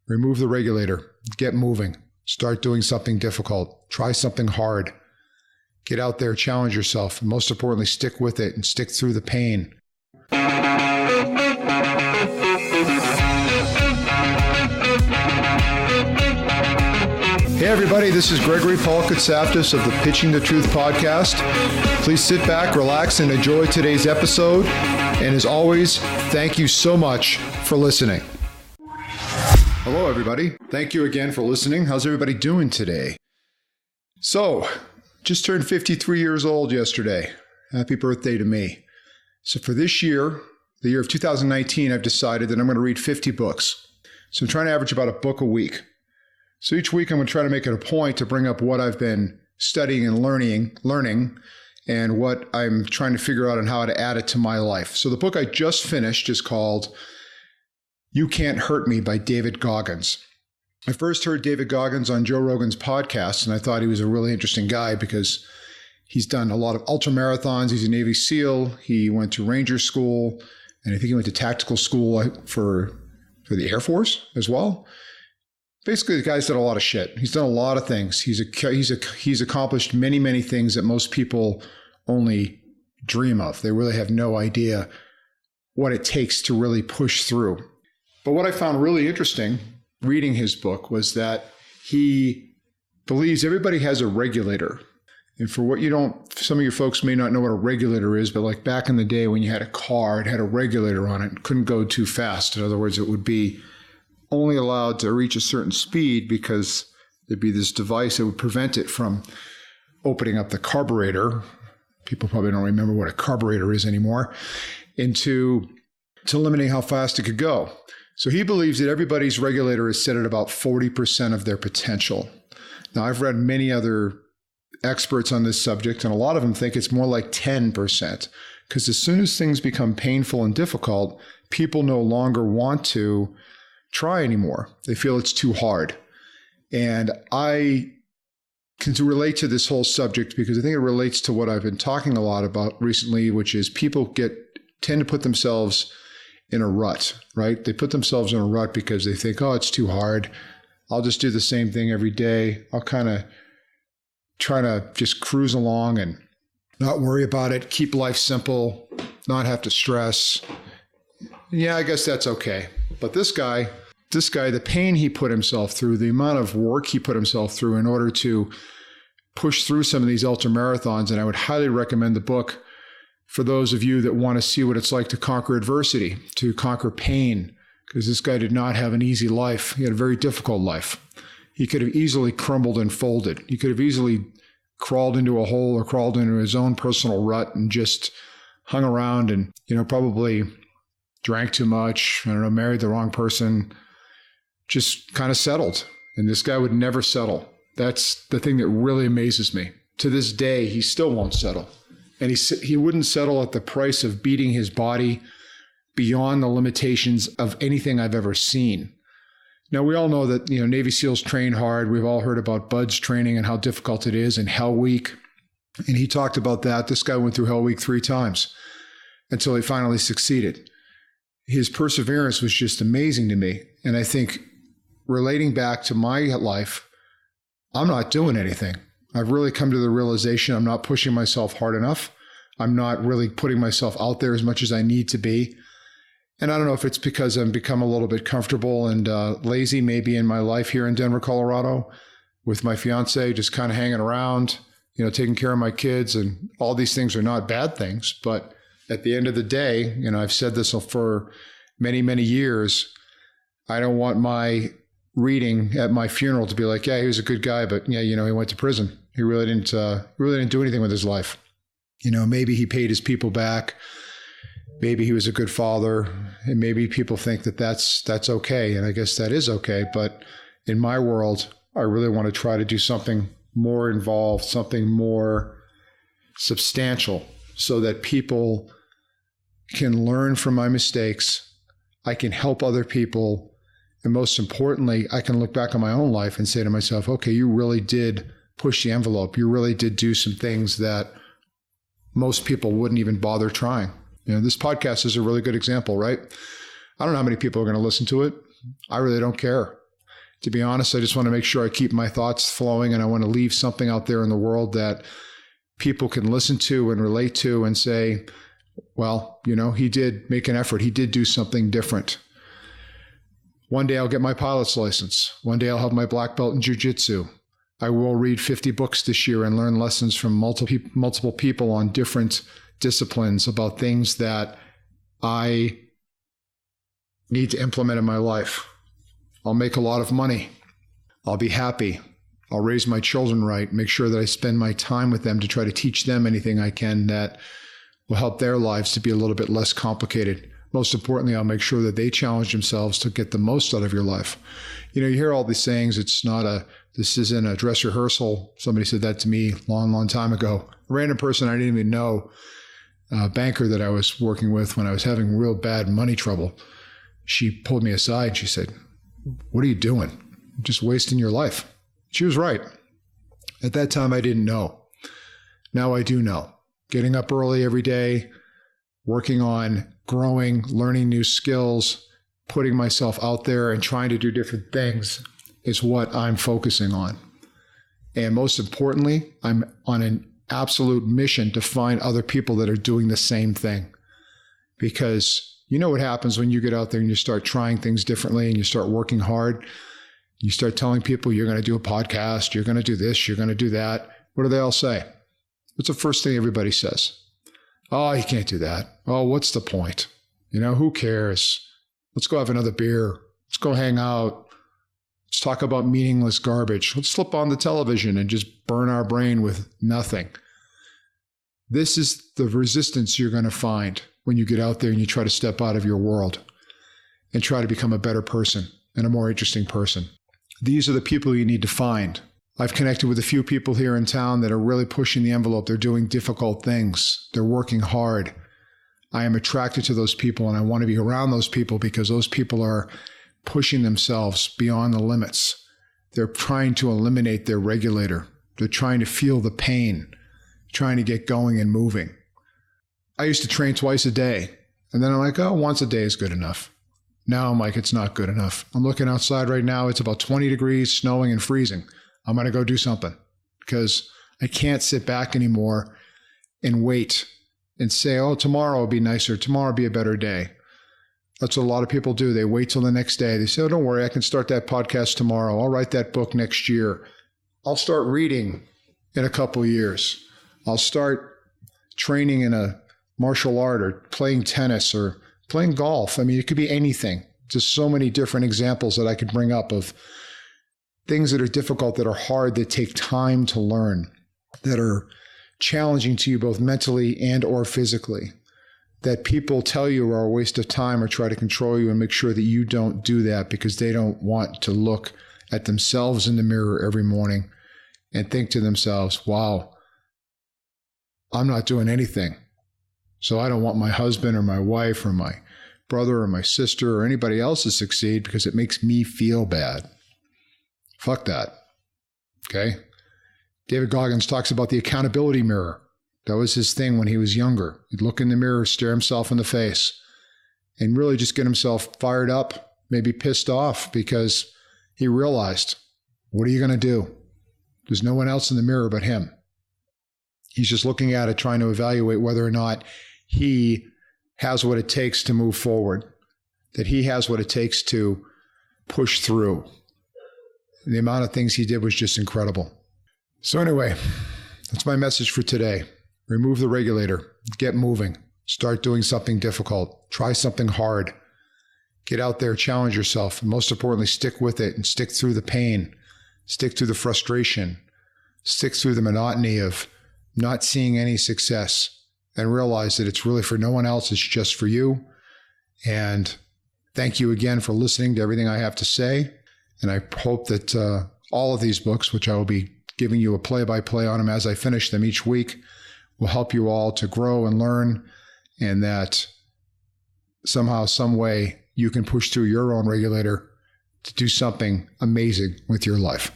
Remove the regulator. Get moving. Start doing something difficult. Try something hard. Get out there, challenge yourself, and most importantly, stick with it and stick through the pain. Hey everybody, this is Gregory Paul Kotsaftis of the Pitching the Truth podcast. Please sit back, relax, and enjoy today's episode. And as always, thank you so much for listening. Hello everybody. Thank you again for listening. How's everybody doing today? So, just turned 53 years old yesterday. Happy birthday to me. So for this year, the year of 2019, I've decided that I'm going to read 50 books. So I'm trying to average about a book a week. So each week I'm going to try to make it a point to bring up what I've been studying and learning, and what I'm trying to figure out and how to add it to my life. So the book I just finished is called You Can't Hurt Me by David Goggins. I first heard David Goggins on Joe Rogan's podcast, and I thought he was a really interesting guy because he's done a lot of ultra marathons. He's a Navy SEAL. He went to Ranger School, and I think he went to tactical school for the Air Force as well. Basically, the guy's done a lot of shit. He's done a lot of things. He's accomplished many, many things that most people only dream of. They really have no idea what it takes to really push through. But what I found really interesting reading his book was that he believes everybody has a regulator. And for what some of you folks may not know what a regulator is, but like back in the day when you had a car, it had a regulator on it. It couldn't go too fast. In other words, it would be only allowed to reach a certain speed because there'd be this device that would prevent it from opening up the carburetor. People probably don't remember what a carburetor is anymore. To limiting how fast it could go. So he believes that everybody's regulator is set at about 40% of their potential. Now, I've read many other experts on this subject, and a lot of them think it's more like 10%. Because as soon as things become painful and difficult, people no longer want to try anymore. They feel it's too hard. And I can relate to this whole subject because I think it relates to what I've been talking a lot about recently, which is people tend to put themselves in a rut, right? They put themselves in a rut because they think, oh, it's too hard. I'll just do the same thing every day. I'll kind of try to just cruise along and not worry about it, keep life simple, not have to stress. Yeah, I guess that's okay. But this guy, the pain he put himself through, the amount of work he put himself through in order to push through some of these ultra marathons, and I would highly recommend the book for those of you that want to see what it's like to conquer adversity, to conquer pain, because this guy did not have an easy life. He had a very difficult life. He could have easily crumbled and folded. He could have easily crawled into a hole or crawled into his own personal rut and just hung around and, probably drank too much, married the wrong person, just kind of settled. And this guy would never settle. That's the thing that really amazes me. To this day, he still won't settle. And he wouldn't settle at the price of beating his body beyond the limitations of anything I've ever seen. Now, we all know that, Navy SEALs train hard. We've all heard about BUD/S training and how difficult it is, and Hell Week. And he talked about that. This guy went through Hell Week 3 times until he finally succeeded. His perseverance was just amazing to me. And I think relating back to my life, I'm not doing anything. I've really come to the realization I'm not pushing myself hard enough. I'm not really putting myself out there as much as I need to be. And I don't know if it's because I've become a little bit comfortable and lazy maybe in my life here in Denver, Colorado, with my fiance, just kind of hanging around, taking care of my kids. And all these things are not bad things. But at the end of the day, I've said this for many, many years. I don't want my reading at my funeral to be like, yeah, he was a good guy, but yeah, he went to prison. He really didn't do anything with his life. Maybe he paid his people back. Maybe he was a good father, and maybe people think that that's okay. And I guess that is okay. But in my world, I really want to try to do something more involved, something more substantial so that people can learn from my mistakes. I can help other people. And most importantly, I can look back on my own life and say to myself, okay, you really did push the envelope. You really did do some things that most people wouldn't even bother trying. This podcast is a really good example, right? I don't know how many people are going to listen to it. I really don't care. To be honest, I just want to make sure I keep my thoughts flowing, and I want to leave something out there in the world that people can listen to and relate to and say, well, he did make an effort. He did do something different. One day I'll get my pilot's license. One day I'll have my black belt in jiu-jitsu. I will read 50 books this year and learn lessons from multiple people on different disciplines about things that I need to implement in my life. I'll make a lot of money. I'll be happy. I'll raise my children right, make sure that I spend my time with them to try to teach them anything I can that will help their lives to be a little bit less complicated. Most importantly, I'll make sure that they challenge themselves to get the most out of your life. You hear all these sayings, this isn't a dress rehearsal. Somebody said that to me a long, long time ago. A random person I didn't even know, a banker that I was working with when I was having real bad money trouble. She pulled me aside and she said, "What are you doing? You're just wasting your life." She was right. At that time, I didn't know. Now I do know. Getting up early every day, working on growing, learning new skills, putting myself out there and trying to do different things is what I'm focusing on. And most importantly, I'm on an absolute mission to find other people that are doing the same thing. Because you know what happens when you get out there and you start trying things differently and you start working hard. You start telling people you're going to do a podcast, you're going to do this, you're going to do that. What do they all say? What's the first thing everybody says? "Oh, you can't do that. Oh, what's the point? Who cares? Let's go have another beer. Let's go hang out. Let's talk about meaningless garbage. Let's flip on the television and just burn our brain with nothing." This is the resistance you're going to find when you get out there and you try to step out of your world and try to become a better person and a more interesting person. These are the people you need to find. I've connected with a few people here in town that are really pushing the envelope. They're doing difficult things. They're working hard. I am attracted to those people, and I want to be around those people because those people are pushing themselves beyond the limits. They're trying to eliminate their regulator. They're trying to feel the pain, trying to get going and moving. I used to train twice a day, and then I'm like, once a day is good enough. Now I'm like, it's not good enough. I'm looking outside right now. It's about 20 degrees, snowing and freezing. I'm going to go do something because I can't sit back anymore and wait and say, tomorrow will be nicer. Tomorrow will be a better day. That's what a lot of people do. They wait till the next day. They say, don't worry, I can start that podcast tomorrow. I'll write that book next year. I'll start reading in a couple of years. I'll start training in a martial art or playing tennis or playing golf. It could be anything. Just so many different examples that I could bring up of things that are difficult, that are hard, that take time to learn, that are challenging to you both mentally and or physically, that people tell you are a waste of time or try to control you and make sure that you don't do that because they don't want to look at themselves in the mirror every morning and think to themselves, wow, I'm not doing anything. So I don't want my husband or my wife or my brother or my sister or anybody else to succeed because it makes me feel bad. Fuck that. Okay? David Goggins talks about the accountability mirror. That was his thing when he was younger. He'd look in the mirror, stare himself in the face, and really just get himself fired up, maybe pissed off because he realized, what are you going to do? There's no one else in the mirror but him. He's just looking at it, trying to evaluate whether or not he has what it takes to move forward, that he has what it takes to push through. The amount of things he did was just incredible. So anyway, that's my message for today. Remove the regulator. Get moving. Start doing something difficult. Try something hard. Get out there, challenge yourself, and most importantly, stick with it and stick through the pain. Stick through the frustration. Stick through the monotony of not seeing any success, and realize that it's really for no one else. It's just for you. And thank you again for listening to everything I have to say. And I hope that all of these books, which I will be giving you a play-by-play on them as I finish them each week, will help you all to grow and learn, and that somehow, some way, you can push through your own regulator to do something amazing with your life.